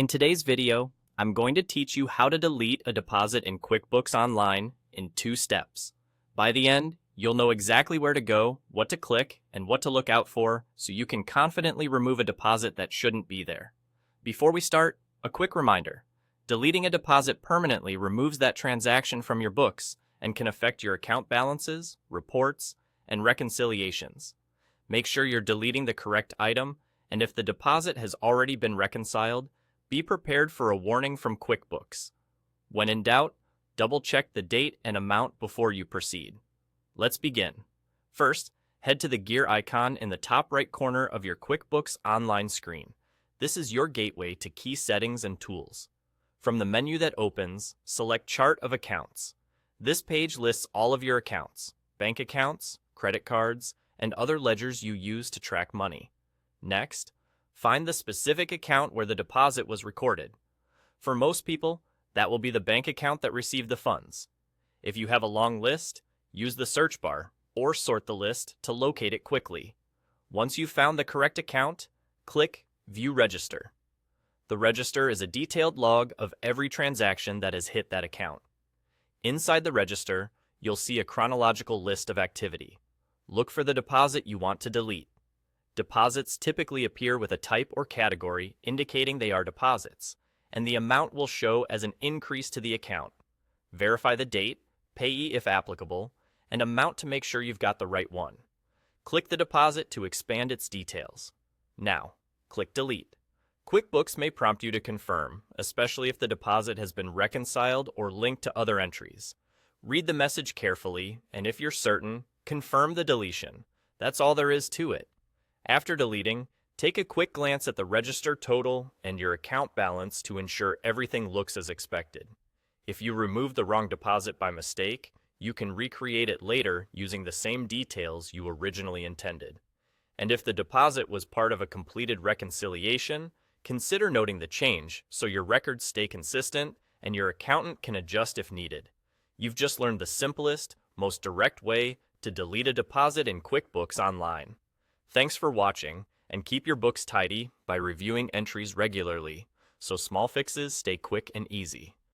In today's video, I'm going to teach you how to delete a deposit in QuickBooks Online in 2 steps. By the end, you'll know exactly where to go, what to click, and what to look out for so you can confidently remove a deposit that shouldn't be there. Before we start, a quick reminder. Deleting a deposit permanently removes that transaction from your books and can affect your account balances, reports, and reconciliations. Make sure you're deleting the correct item, and if the deposit has already been reconciled, be prepared for a warning from QuickBooks. When in doubt, double-check the date and amount before you proceed. Let's begin. First, head to the gear icon in the top right corner of your QuickBooks Online screen. This is your gateway to key settings and tools. From the menu that opens, select Chart of Accounts. This page lists all of your accounts, bank accounts, credit cards, and other ledgers you use to track money. Next, find the specific account where the deposit was recorded. For most people, that will be the bank account that received the funds. If you have a long list, use the search bar or sort the list to locate it quickly. Once you've found the correct account, click View Register. The register is a detailed log of every transaction that has hit that account. Inside the register, you'll see a chronological list of activity. Look for the deposit you want to delete. Deposits typically appear with a type or category indicating they are deposits, and the amount will show as an increase to the account. Verify the date, payee if applicable, and amount to make sure you've got the right one. Click the deposit to expand its details. Now, click Delete. QuickBooks may prompt you to confirm, especially if the deposit has been reconciled or linked to other entries. Read the message carefully, and if you're certain, confirm the deletion. That's all there is to it. After deleting, take a quick glance at the register total and your account balance to ensure everything looks as expected. If you remove the wrong deposit by mistake, you can recreate it later using the same details you originally intended. And if the deposit was part of a completed reconciliation, consider noting the change so your records stay consistent and your accountant can adjust if needed. You've just learned the simplest, most direct way to delete a deposit in QuickBooks Online. Thanks for watching, and keep your books tidy by reviewing entries regularly so small fixes stay quick and easy.